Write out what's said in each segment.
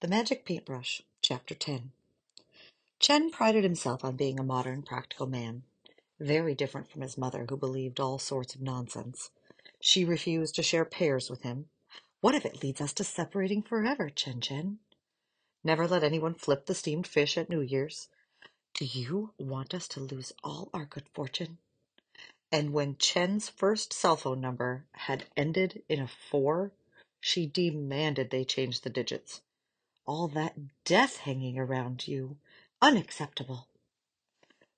The Magic Paintbrush, Chapter 10. Chen prided himself on being a modern, practical man, very different from his mother, who believed all sorts of nonsense. She refused to share pears with him. What if it leads us to separating forever, Chen? Never let anyone flip the steamed fish at New Year's. Do you want us to lose all our good fortune? And when Chen's first cell phone number had ended in a 4, she demanded they change the digits. All that death hanging around you. Unacceptable.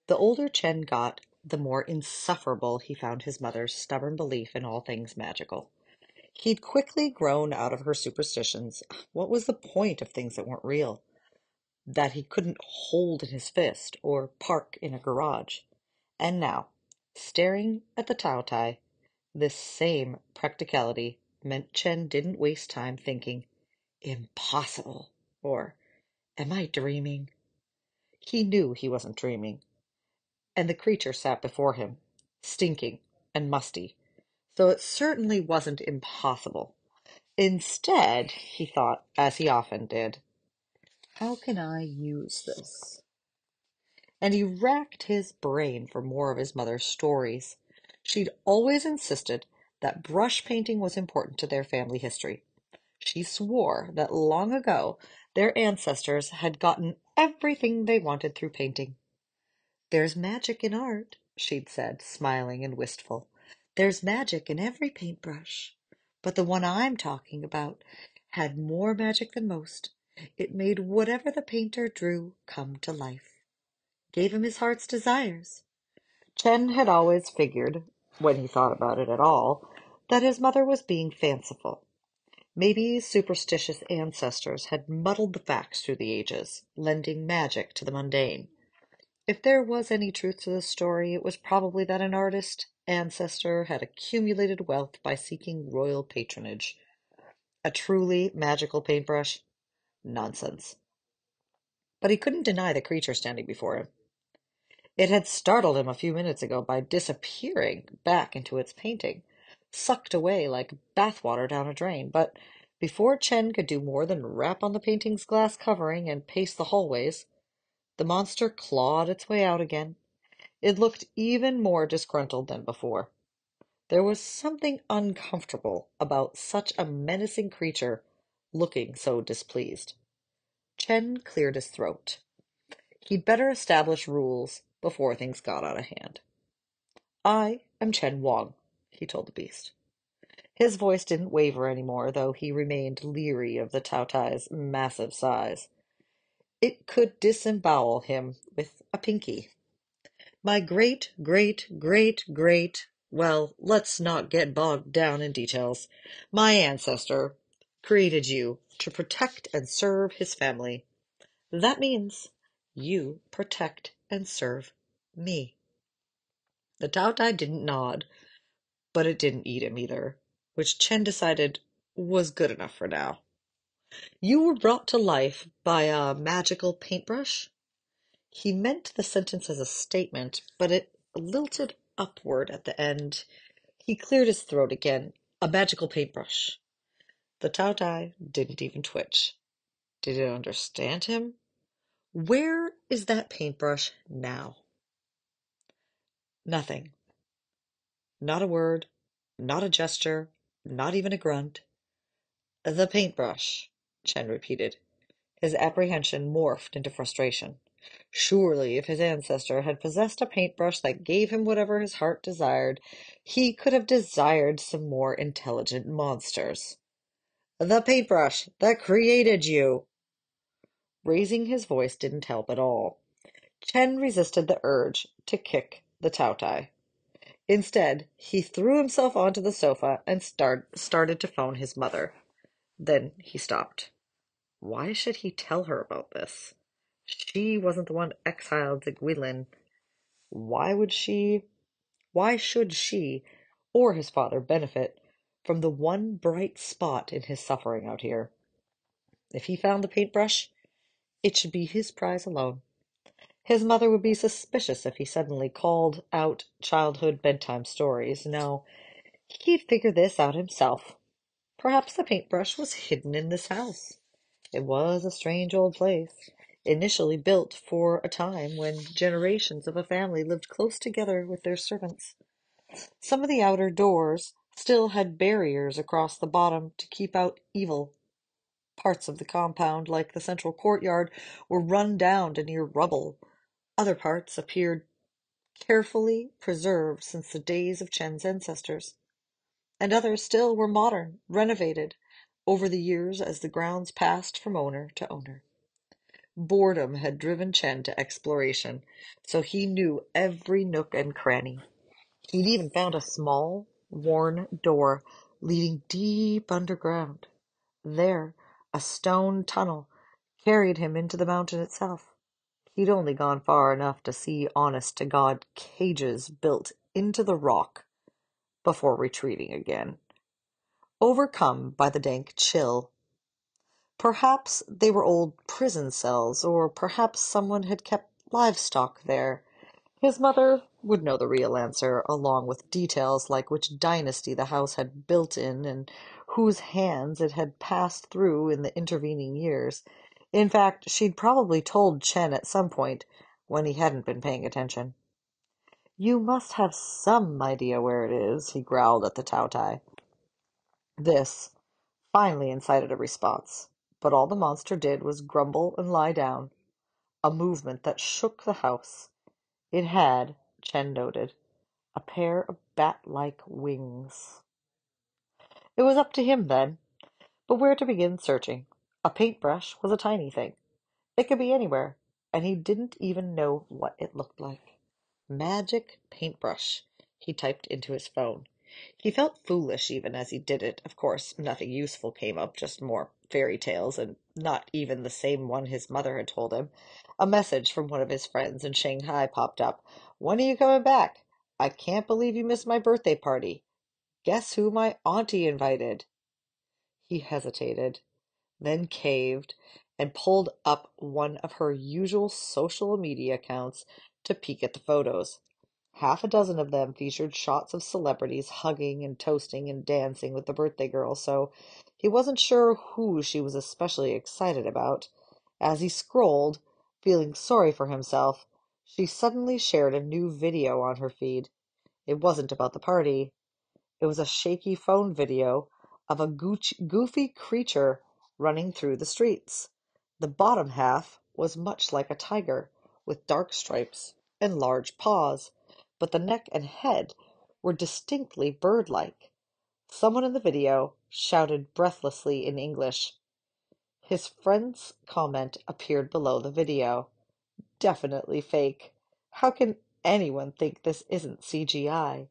The older Chen got, the more insufferable he found his mother's stubborn belief in all things magical. He'd quickly grown out of her superstitions. What was the point of things that weren't real? That he couldn't hold in his fist or park in a garage. And now, staring at the Taotai, this same practicality meant Chen didn't waste time thinking, impossible, or am I dreaming? He knew he wasn't dreaming, and the creature sat before him, stinking and musty, so it certainly wasn't impossible. Instead, he thought, as he often did, how can I use this? And he racked his brain for more of his mother's stories. She'd always insisted that brush painting was important to their family history. She swore that long ago their ancestors had gotten everything they wanted through painting. "There's magic in art," she'd said, smiling and wistful. "There's magic in every paintbrush. But the one I'm talking about had more magic than most. It made whatever the painter drew come to life. Gave him his heart's desires." Chen had always figured, when he thought about it at all, that his mother was being fanciful. Maybe superstitious ancestors had muddled the facts through the ages, lending magic to the mundane. If there was any truth to the story, it was probably that an artist ancestor had accumulated wealth by seeking royal patronage. A truly magical paintbrush? Nonsense. But he couldn't deny the creature standing before him. It had startled him a few minutes ago by disappearing back into its painting, sucked away like bathwater down a drain, but before Chen could do more than rap on the painting's glass covering and pace the hallways, the monster clawed its way out again. It looked even more disgruntled than before. There was something uncomfortable about such a menacing creature looking so displeased. Chen cleared his throat. He'd better establish rules before things got out of hand. "I am Chen Wang," he told the beast. His voice didn't waver anymore, though he remained leery of the Taotai's massive size. It could disembowel him with a pinky. "My great, let's not get bogged down in details. My ancestor created you to protect and serve his family. That means you protect and serve me." The Taotai didn't nod, but it didn't eat him either, which Chen decided was good enough for now. "You were brought to life by a magical paintbrush?" He meant the sentence as a statement, but it lilted upward at the end. He cleared his throat again. "A magical paintbrush." The Taotai didn't even twitch. Did it understand him? "Where is that paintbrush now?" Nothing. Not a word, not a gesture, not even a grunt. "The paintbrush," Chen repeated. His apprehension morphed into frustration. Surely, if his ancestor had possessed a paintbrush that gave him whatever his heart desired, he could have desired some more intelligent monsters. "The paintbrush that created you!" Raising his voice didn't help at all. Chen resisted the urge to kick the Taotai. Instead, he threw himself onto the sofa and started to phone his mother. Then he stopped. Why should he tell her about this? She wasn't the one exiled to Guilin. Why would she, why should she or his father benefit from the one bright spot in his suffering out here? If he found the paintbrush, it should be his prize alone. His mother would be suspicious if he suddenly called out childhood bedtime stories. No, he'd figure this out himself. Perhaps the paintbrush was hidden in this house. It was a strange old place, initially built for a time when generations of a family lived close together with their servants. Some of the outer doors still had barriers across the bottom to keep out evil. Parts of the compound, like the central courtyard, were run down to near rubble. Other parts appeared carefully preserved since the days of Chen's ancestors, and others still were modern, renovated over the years as the grounds passed from owner to owner. Boredom had driven Chen to exploration, so he knew every nook and cranny. He'd even found a small, worn door leading deep underground. There, a stone tunnel carried him into the mountain itself. He'd only gone far enough to see honest-to-God cages built into the rock before retreating again, overcome by the dank chill. Perhaps they were old prison cells, or perhaps someone had kept livestock there. His mother would know the real answer, along with details like which dynasty the house had built in and whose hands it had passed through in the intervening years. In fact, she'd probably told Chen at some point when he hadn't been paying attention. "You must have some idea where it is," he growled at the Taotai. This finally incited a response, but all the monster did was grumble and lie down, a movement that shook the house. It had, Chen noted, a pair of bat-like wings. It was up to him then, but where to begin searching? A paintbrush was a tiny thing. It could be anywhere, and he didn't even know what it looked like. Magic paintbrush, he typed into his phone. He felt foolish even as he did it. Of course, nothing useful came up, just more fairy tales, and not even the same one his mother had told him. A message from one of his friends in Shanghai popped up. "When are you coming back? I can't believe you missed my birthday party. Guess who my auntie invited?" He hesitated, then caved, and pulled up one of her usual social media accounts to peek at the photos. Half a dozen of them featured shots of celebrities hugging and toasting and dancing with the birthday girl, so he wasn't sure who she was especially excited about. As he scrolled, feeling sorry for himself, she suddenly shared a new video on her feed. It wasn't about the party. It was a shaky phone video of a goofy creature running through the streets. The bottom half was much like a tiger, with dark stripes and large paws, but the neck and head were distinctly bird-like. Someone in the video shouted breathlessly in English. His friend's comment appeared below the video. "Definitely fake. How can anyone think this isn't CGI?"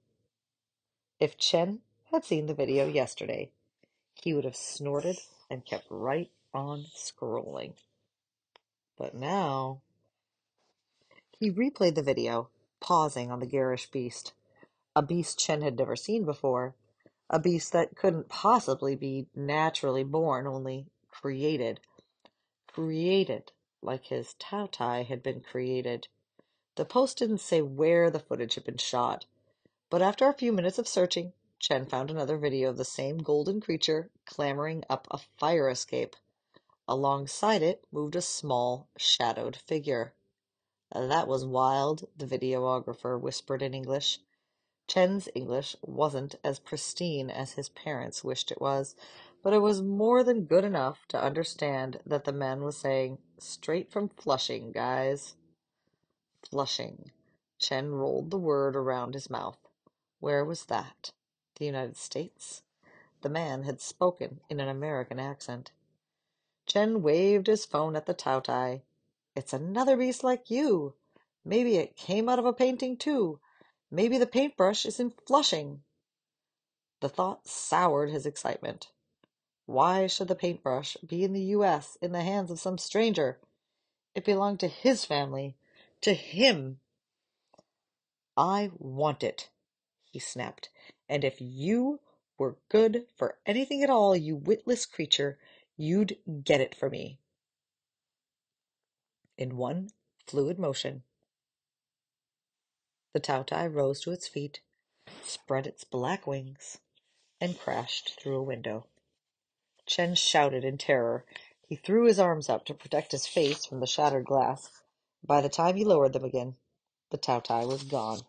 If Chen had seen the video yesterday, he would have snorted and kept right on scrolling. But now he replayed the video, pausing on the garish beast. A beast Chen had never seen before. A beast that couldn't possibly be naturally born, only created. Created like his Taotai had been created. The post didn't say where the footage had been shot, but after a few minutes of searching, Chen found another video of the same golden creature clambering up a fire escape. Alongside it moved a small, shadowed figure. "That was wild," the videographer whispered in English. Chen's English wasn't as pristine as his parents wished it was, but it was more than good enough to understand that the man was saying, "Straight from Flushing, guys." Flushing. Chen rolled the word around his mouth. Where was that? The United States? The man had spoken in an American accent. Chen waved his phone at the Taotai. "It's another beast like you. Maybe it came out of a painting, too. Maybe the paintbrush is in Flushing." The thought soured his excitement. Why should the paintbrush be in the U.S. in the hands of some stranger? It belonged to his family, to him. "I want it," he snapped, "and if you were good for anything at all, you witless creature, you'd get it for me." In one fluid motion, the Taotai rose to its feet, spread its black wings, and crashed through a window. Chen shouted in terror, He threw his arms up to protect his face from the shattered glass. By the time he lowered them again, the Taotai was gone.